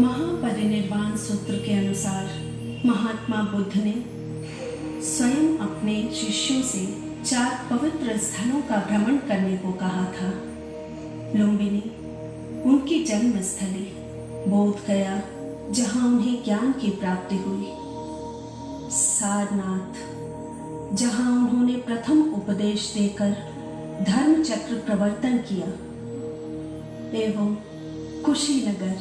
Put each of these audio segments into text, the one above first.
महापरिनिर्वाण सूत्र के अनुसार महात्मा बुद्ध ने स्वयं अपने शिष्यों से 4 पवित्र स्थलों का भ्रमण करने को कहा था। लुम्बिनी उनकी जन्म स्थली, बोध गया जहां उन्हें ज्ञान की प्राप्ति हुई, सारनाथ जहां उन्होंने प्रथम उपदेश देकर धर्म चक्र प्रवर्तन किया, एवं कुशीनगर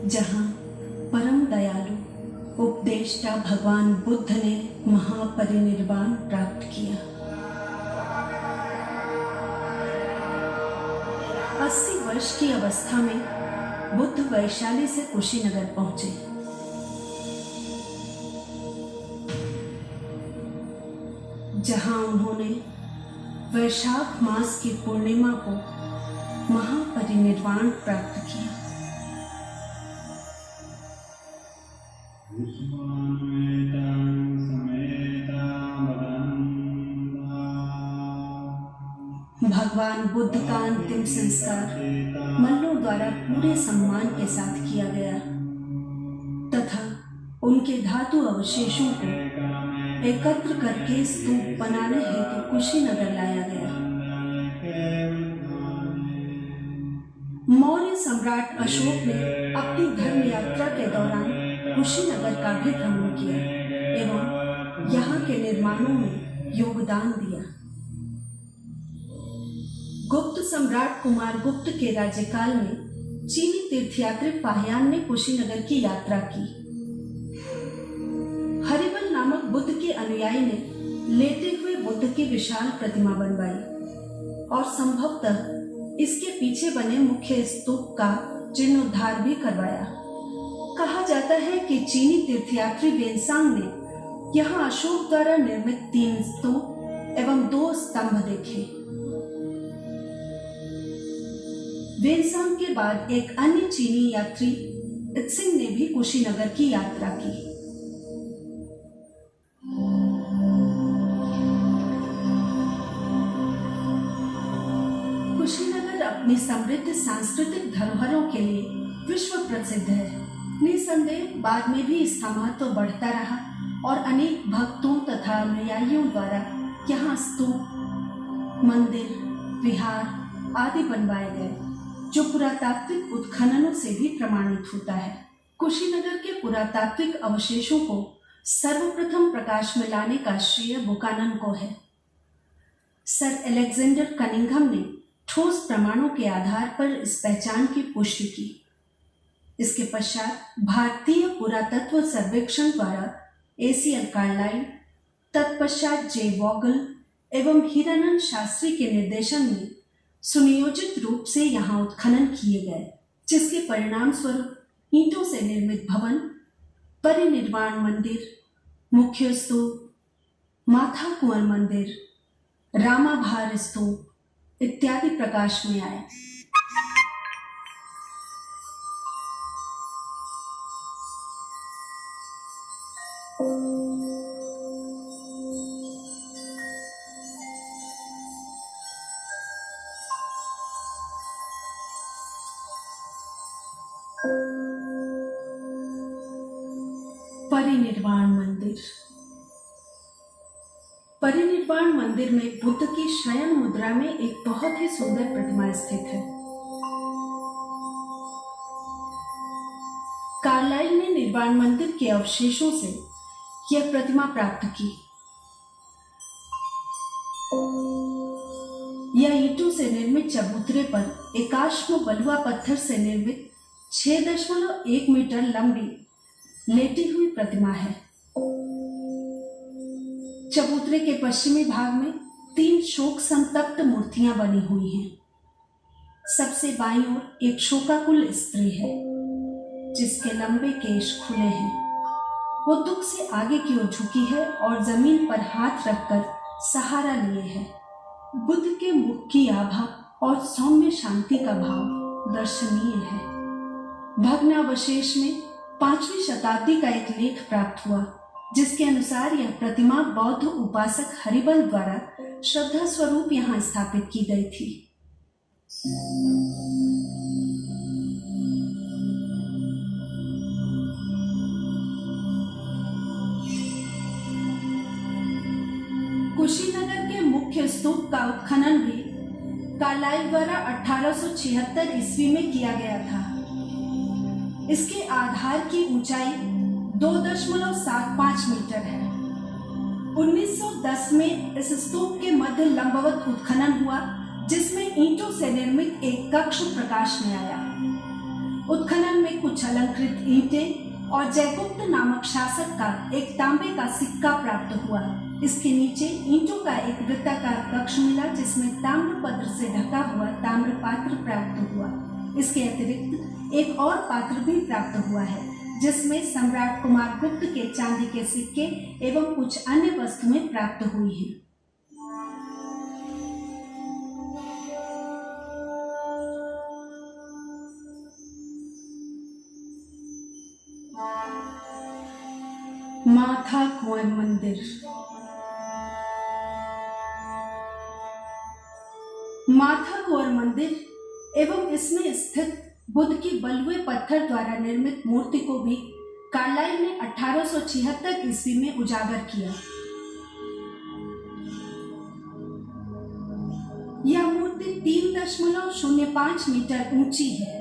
जहां परम दयालु उपदेष्टा भगवान बुद्ध ने महापरिनिर्वाण प्राप्त किया। 80 वर्ष की अवस्था में बुद्ध वैशाली से कुशीनगर पहुंचे। जहां उन्होंने वैशाख मास की पूर्णिमा को महापरिनिर्वाण प्राप्त किया। भगवान बुद्ध का अंतिम संस्कार मल्लों द्वारा पूरे सम्मान के साथ किया गया तथा उनके धातु अवशेषों को एकत्र करके स्तूप बनाने हेतु कुशीनगर लाया गया। मौर्य सम्राट अशोक ने अपनी धर्म यात्रा के दौरान कुशीनगर का भी भ्रमण किया एवं यहाँ के निर्माणों में योगदान दिया। गुप्त सम्राट कुमार गुप्त के राज्यकाल में चीनी तीर्थयात्री फाहियान ने कुशीनगर की यात्रा की। हरिबल नामक बुद्ध के अनुयायी ने लेटे हुए बुद्ध की विशाल प्रतिमा बनवाई और संभवतः इसके पीछे बने मुख्य स्तूप का जीर्णोद्धार भी करवाया। कहा जाता है कि चीनी तीर्थयात्री वेनसांग ने यहाँ अशोक द्वारा निर्मित 3 स्तूप एवं 2 स्तंभ देखे। वेनसांग के बाद एक अन्य चीनी यात्री इत्सिंग ने भी कुशीनगर की यात्रा की। कुशीनगर अपनी समृद्ध सांस्कृतिक धरोहरों के लिए विश्व प्रसिद्ध है। निसंदेह बाद में भी इसका महत्व बढ़ता रहा और अनेक भक्तों तथा अनुयायियों द्वारा यहाँ स्तूप, मंदिर, विहार आदि बनवाए गए, जो पुरातात्विक उत्खननों से भी प्रमाणित होता है। कुशीनगर के पुरातात्विक अवशेषों को सर्वप्रथम प्रकाश में लाने का श्रेय बुकानन को है। सर अलेक्जेंडर कनिंघम ने ठोस प्रमाणों के आधार पर इस पहचान की पुष्टि की। इसके पश्चात भारतीय पुरातत्व सर्वेक्षण द्वारा एसीएल कार्लाइल, तत्पश्चात जे वॉगल एवं हीरानंद शास्त्री के निर्देशन में सुनियोजित रूप से यहाँ उत्खनन किए गए, जिसके परिणाम स्वरूप ईंटों से निर्मित भवन, परिनिर्वाण मंदिर, मुख्य स्तूप, माथा कुंवर मंदिर, रामाभार स्तूप इत्यादि प्रकाश में आए। परिनिर्वाण मंदिर। परिनिर्वाण मंदिर में बुद्ध की शयन मुद्रा में एक बहुत ही सुंदर प्रतिमा स्थित है। कार्लाइल ने निर्वाण मंदिर के अवशेषों से यह प्रतिमा प्राप्त की। यह ईंटों से निर्मित चबूतरे पर एकाश्म बलुआ पत्थर से निर्मित 6.1 मीटर लंबी लेटी हुई प्रतिमा है। चबूतरे के पश्चिमी भाग में 3 शोक संतप्त मूर्तियां बनी हुई हैं। सबसे बाईं ओर एक शोकाकुल स्त्री है, जिसके लंबे केश खुले हैं। वो दुख से आगे की ओर झुकी है और जमीन पर हाथ रखकर सहारा लिए है। बुद्ध के मुख की आभा और सौम्य शांति का भाव दर्शनीय है। भग्नावशेष में 5वीं शताब्दी का एक लेख प्राप्त हुआ, जिसके अनुसार यह प्रतिमा बौद्ध उपासक हरिबल द्वारा श्रद्धा स्वरूप यहाँ स्थापित की गई थी। कुशीनगर के मुख्य स्तूप का उत्खनन भी कार्लाइल द्वारा 1876 ईस्वी में किया गया था। इसके आधार की ऊंचाई 2.75 मीटर है। 1910 में इस स्तूप के मध्य लंबवत उत्खनन हुआ, जिसमें ईंटों से निर्मित एक कक्ष प्रकाश में आया। उत्खनन में कुछ अलंकृत ईंटें और जयगुप्त नामक शासक का एक तांबे का सिक्का प्राप्त हुआ। इसके नीचे ईंटों का एक वृत्ताकार कक्ष मिला, जिसमें ताम्रपत्र से ढका हुआ ताम्र पात्र प्राप्त हुआ। इसके अतिरिक्त एक और पात्र भी प्राप्त हुआ है, जिसमें सम्राट कुमार गुप्त के चांदी के सिक्के एवं कुछ अन्य वस्तुएं प्राप्त हुई हैं। माथा कुंवर मंदिर। माथा कुंवर मंदिर एवं इसमें स्थित बुद्ध की बलुए पत्थर द्वारा निर्मित मूर्ति को भी कार्लाइल ने 1876 ईस्वी में उजागर किया। यह मूर्ति 3.05 मीटर ऊंची है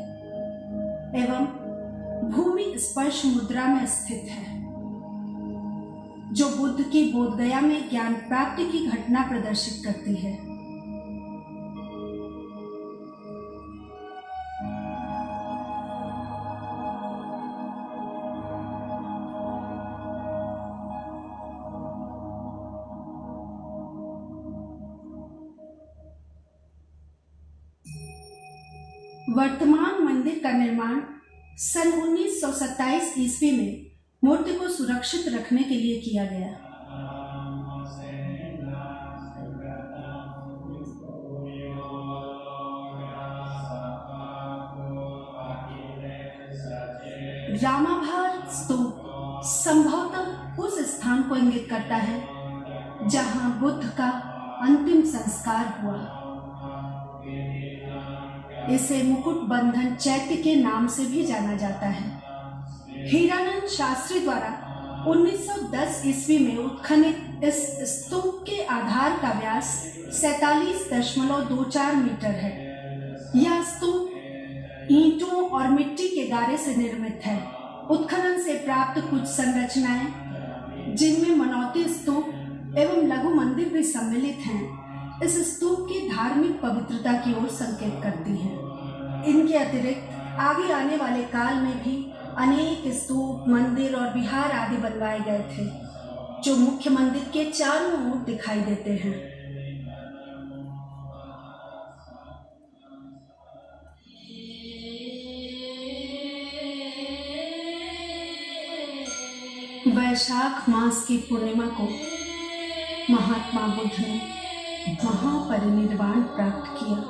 एवं भूमि स्पर्श मुद्रा में स्थित है, जो बुद्ध की बोधगया में ज्ञान प्राप्ति की घटना प्रदर्शित करती है। वर्तमान मंदिर का निर्माण सन 1927 ईस्वी में मूर्ति को सुरक्षित रखने के लिए किया गया। रामाभार स्तूप संभवतः उस स्थान को इंगित करता है जहां बुद्ध का अंतिम संस्कार हुआ। इसे मुकुट बंधन चैत्य के नाम से भी जाना जाता है। हीरानंद शास्त्री द्वारा 1910 ईस्वी में उत्खनित इस स्तूप के आधार का व्यास 47.24 मीटर है। यह स्तूप ईंटों और मिट्टी के गारे से निर्मित है। उत्खनन से प्राप्त कुछ संरचनाएं, जिनमें मनौती स्तूप एवं लघु मंदिर भी सम्मिलित हैं, इस स्तूप की धार्मिक पवित्रता की ओर संकेत करती हैं। इनके अतिरिक्त आगे आने वाले काल में भी अनेक स्तूप, मंदिर और विहार आदि बनवाए गए थे, जो मुख्य मंदिर के चारों ओर दिखाई देते हैं। वैशाख मास की पूर्णिमा को महात्मा बुद्ध ने महापरिनिर्वाण प्राप्त किया।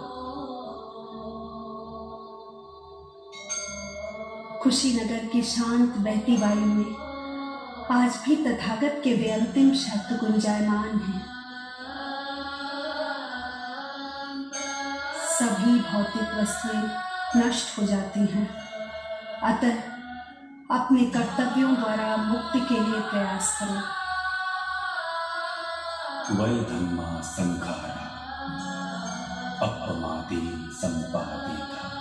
कुशीनगर की शांत बहती वायु में आज भी तथागत के वे अंतिम शब्द गुंजायमान हैं। सभी भौतिक वस्तुएं नष्ट हो जाती हैं, अतः अपने कर्तव्यों द्वारा मुक्ति के लिए प्रयास करो। वै धम्मा संखारा अपमादे संपादिता।